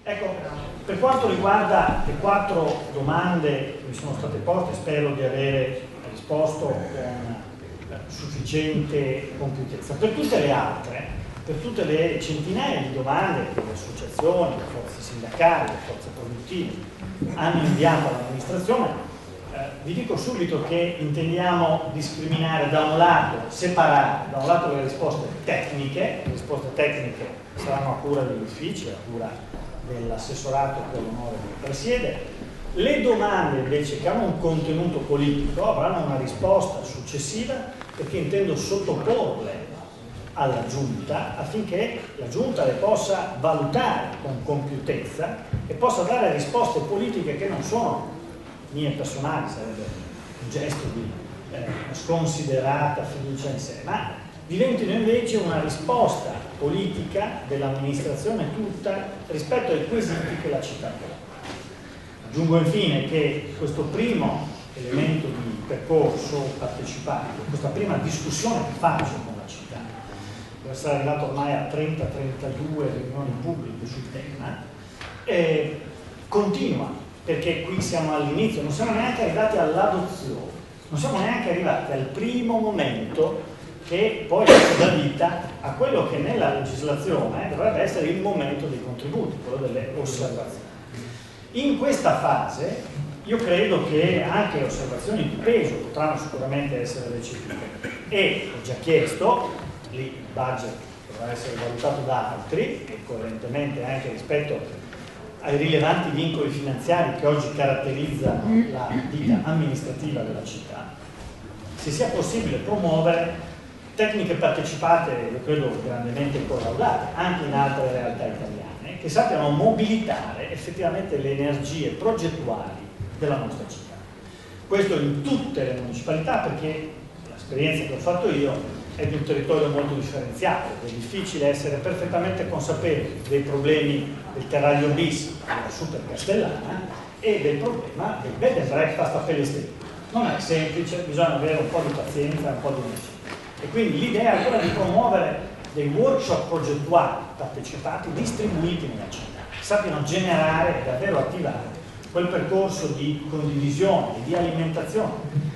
Ecco, per quanto riguarda le 4 domande che mi sono state poste, spero di avere risposto con sufficiente compiutezza. Per tutte le altre, per tutte le centinaia di domande che le associazioni, le forze sindacali, le forze produttive hanno inviato all'amministrazione, vi dico subito che intendiamo discriminare da un lato, separare da un lato le risposte tecniche saranno a cura degli uffici, a cura dell'assessorato che ho l'onore di presiedere. Le domande invece che hanno un contenuto politico avranno una risposta successiva, perché intendo sottoporle alla Giunta affinché la Giunta le possa valutare con compiutezza e possa dare risposte politiche che non sono mie personali, sarebbe un gesto di sconsiderata fiducia in sé, ma diventino invece una risposta politica dell'amministrazione tutta rispetto ai quesiti che la città pone. Aggiungo infine che questo primo elemento di percorso partecipato, questa prima discussione che faccio con la città, deve essere arrivato ormai a 30-32 riunioni pubbliche sul tema, continua, perché qui siamo all'inizio, non siamo neanche arrivati all'adozione, non siamo neanche arrivati al primo momento che poi dà vita a quello che nella legislazione dovrebbe essere il momento dei contributi, quello delle osservazioni. In questa fase io credo che anche le osservazioni di peso potranno sicuramente essere recepite e ho già chiesto, lì il budget dovrà essere valutato da altri e coerentemente anche rispetto ai rilevanti vincoli finanziari che oggi caratterizzano la vita amministrativa della città, se sia possibile promuovere tecniche partecipate, io credo grandemente collaudate, anche in altre realtà italiane, che sappiano mobilitare effettivamente le energie progettuali della nostra città. Questo in tutte le municipalità, perché l'esperienza che ho fatto io è di un territorio molto differenziato, è difficile essere perfettamente consapevoli dei problemi del terraglio bis della Super Castellana e del problema del bed and breakfast a Pellestrino. Non è semplice, bisogna avere un po' di pazienza, un po' di energia. E quindi l'idea è quella di promuovere dei workshop progettuali partecipati, distribuiti nella città, che sappiano generare e davvero attivare quel percorso di condivisione e di alimentazione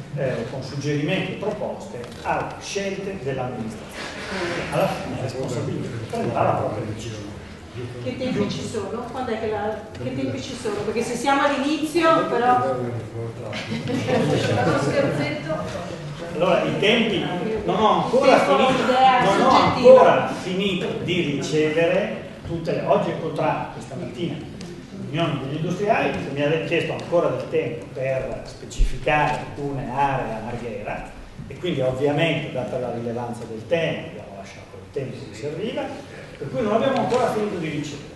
con suggerimenti e proposte a scelte dell'amministrazione. Alla fine responsabilità prenderà la propria decisione. Che tempi ci sono? Quando è che che tempi ci sono? Perché se siamo all'inizio, però. Allora, i tempi non ho ancora finito di ricevere tutte le. Oggi ho incontrato questa mattina l'Unione degli Industriali che mi aveva chiesto ancora del tempo per specificare alcune aree a Marghera e quindi ovviamente, data la rilevanza del tema, abbiamo lasciato il tempo che serviva, per cui non abbiamo ancora finito di ricevere.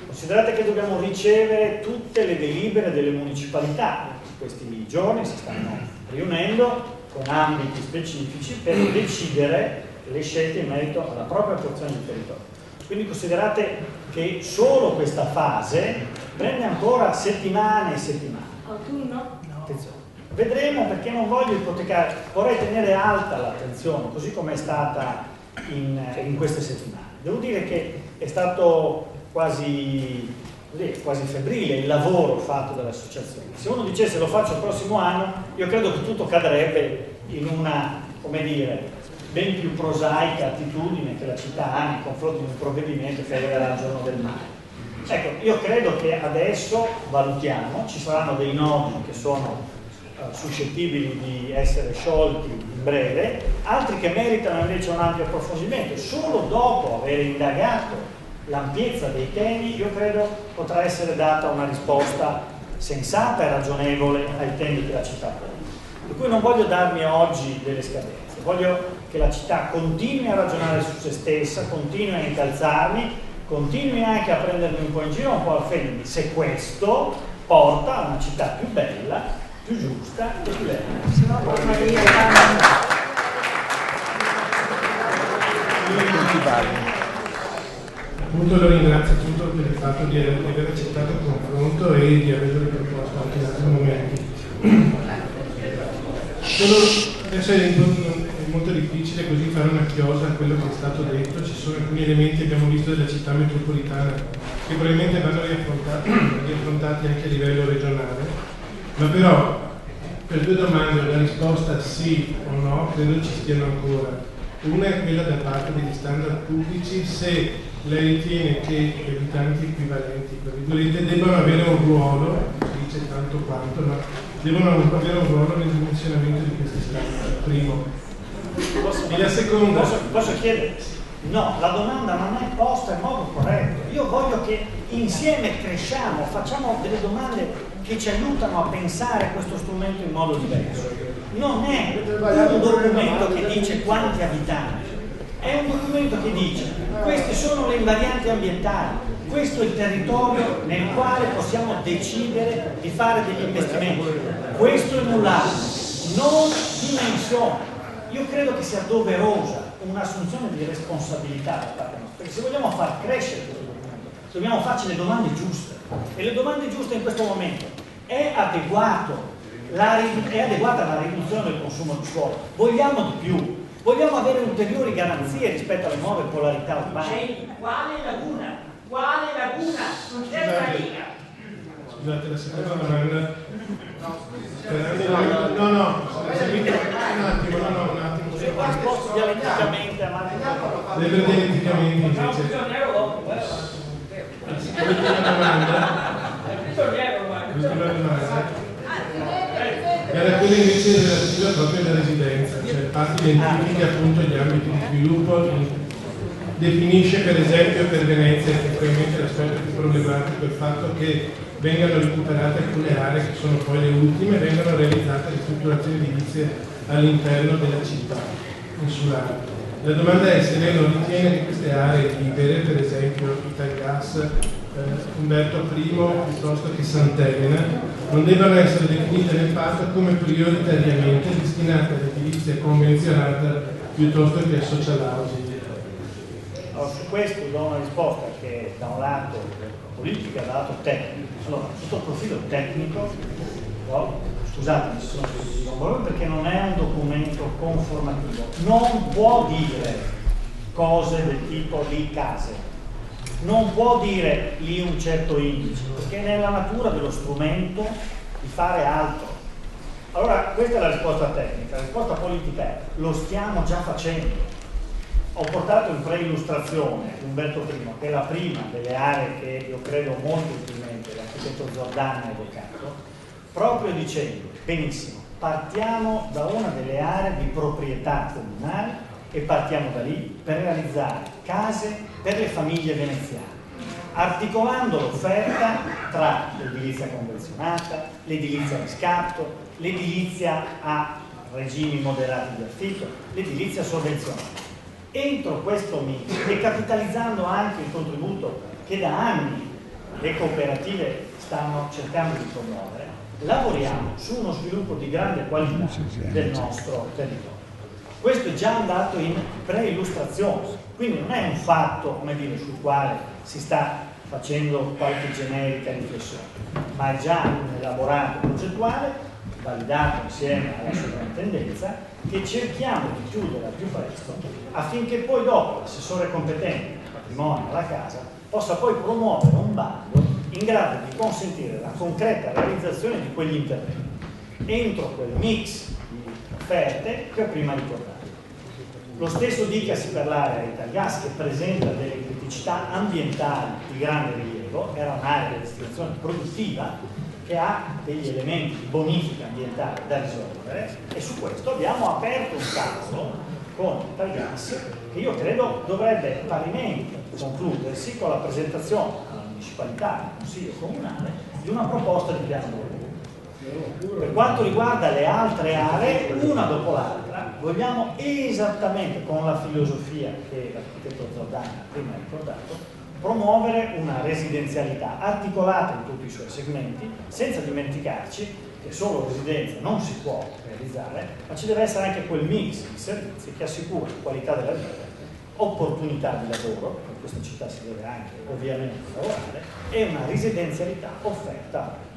Considerate che dobbiamo ricevere tutte le delibere delle municipalità, in questi giorni si stanno riunendo con ambiti specifici per decidere le scelte in merito alla propria porzione di territorio. Quindi considerate che solo questa fase prende ancora settimane e settimane. Autunno? Attenzione. Vedremo, perché non voglio ipotecare, vorrei tenere alta l'attenzione, così come è stata in queste settimane. Devo dire che è stato quasi febbrile il lavoro fatto dall'associazione. Se uno dicesse lo faccio il prossimo anno, io credo che tutto cadrebbe in una, come dire, ben più prosaica attitudine che la città ha nei confronti di un provvedimento che arriverà il giorno del mare. Ecco, io credo che adesso valutiamo, ci saranno dei nodi che sono suscettibili di essere sciolti in breve, altri che meritano invece un ampio approfondimento. Solo dopo aver indagato l'ampiezza dei temi, io credo potrà essere data una risposta sensata e ragionevole ai temi che la città pone. Per cui non voglio darmi oggi delle scadenze, voglio che la città continui a ragionare su se stessa, continui a incalzarmi, continui anche a prendermi un po' in giro, un po' a offendermi, se questo porta a una città più bella, più giusta e più bella. Appunto lo ringrazio tutto per il fatto di aver accettato il confronto e di averlo proposto anche in altri momenti. Adesso è molto difficile difficile così fare una chiosa a quello che è stato detto. Ci sono alcuni elementi, abbiamo visto, della città metropolitana che probabilmente vanno riaffrontati anche a livello regionale, ma però per due domande la risposta sì o no credo ci stiano ancora. Una è quella da parte degli standard pubblici, se lei ritiene che gli abitanti equivalenti, tra virgolette, debbano avere un ruolo, si dice tanto quanto, ma devono avere un ruolo nel dimensionamento di questi standard, primo. E la seconda... Posso chiedere? No, la domanda non è posta in modo corretto. Io voglio che insieme cresciamo, facciamo delle domande che ci aiutano a pensare questo strumento in modo diverso. Non è un documento che dice quanti abitanti, è un documento che dice queste sono le invarianti ambientali, questo è il territorio nel quale possiamo decidere di fare degli investimenti, questo è null'altro, non dimensione. Io credo che sia doverosa un'assunzione di responsabilità da parte nostra, perché se vogliamo far crescere questo documento dobbiamo farci le domande giuste, e le domande giuste in questo momento: è adeguata la riduzione del consumo di suolo? Vogliamo di più? Vogliamo avere ulteriori garanzie rispetto alle nuove polarità urbane? Quale laguna? Quale laguna? Non c'è una riga. Scusate, la seconda domanda. Un attimo. Se qua risposto dialetticamente avanti. Deve dialetticamente invece. L'ultima domanda era quella invece relativa proprio alla residenza, cioè infatti identifica appunto gli ambiti di sviluppo, definisce per esempio per Venezia, che probabilmente l'aspetto più problematico, il fatto che vengano recuperate alcune aree che sono poi le ultime, vengano realizzate ristrutturazioni edilizie all'interno della città insulare. La domanda è se lei non ritiene che queste aree libere, per esempio Italgas, Umberto I piuttosto che Sant'Elena, non debbano essere definite nel patto come prioritariamente destinate all'edilizia convenzionata piuttosto che a social housing. Allora, su questo do una risposta che da un lato politica e dall'altro tecnico. Allora, sotto il profilo tecnico, no? Scusatemi se sono così, perché non è un documento conformativo, non può dire cose del tipo lì case, non può dire lì un certo indice, perché è nella natura dello strumento di fare altro. Allora, questa è la risposta tecnica. La risposta politica è: lo stiamo già facendo. Ho portato in pre-illustrazione Umberto I, che è la prima delle aree che io credo molto utilmente l'architetto Zordani ha evocato, proprio dicendo: benissimo, partiamo da una delle aree di proprietà comunale e partiamo da lì per realizzare case per le famiglie veneziane, articolando l'offerta tra l'edilizia convenzionata, l'edilizia a riscatto, l'edilizia a regimi moderati di affitto, l'edilizia sovvenzionata. Entro questo mix e capitalizzando anche il contributo che da anni le cooperative stanno cercando di promuovere, lavoriamo su uno sviluppo di grande qualità del nostro territorio. Questo è già andato in pre-illustrazione, quindi non è un fatto, come dire, sul quale si sta facendo qualche generica riflessione, ma è già un elaborato progettuale, validato insieme alla sovrintendenza, che cerchiamo di chiudere al più presto, affinché poi dopo l'assessore competente al patrimonio alla casa possa poi promuovere un bando in grado di consentire la concreta realizzazione di quegli interventi entro quel mix di offerte che ho prima ricordato. Lo stesso dicasi per l'area Italgas, che presenta delle criticità ambientali di grande rilievo, era un'area di destinazione produttiva che ha degli elementi di bonifica ambientale da risolvere, e su questo abbiamo aperto un tavolo con Italgas che io credo dovrebbe parimenti concludersi con la presentazione alla municipalità, al consiglio comunale, di una proposta di piano d'uso. Per quanto riguarda le altre aree, una dopo l'altra, vogliamo esattamente, con la filosofia che l'architetto Zordani ha prima ricordato, promuovere una residenzialità articolata in tutti i suoi segmenti, senza dimenticarci che solo residenza non si può realizzare, ma ci deve essere anche quel mix di servizi che assicura qualità della vita, opportunità di lavoro, in questa città si deve anche ovviamente lavorare, e una residenzialità offerta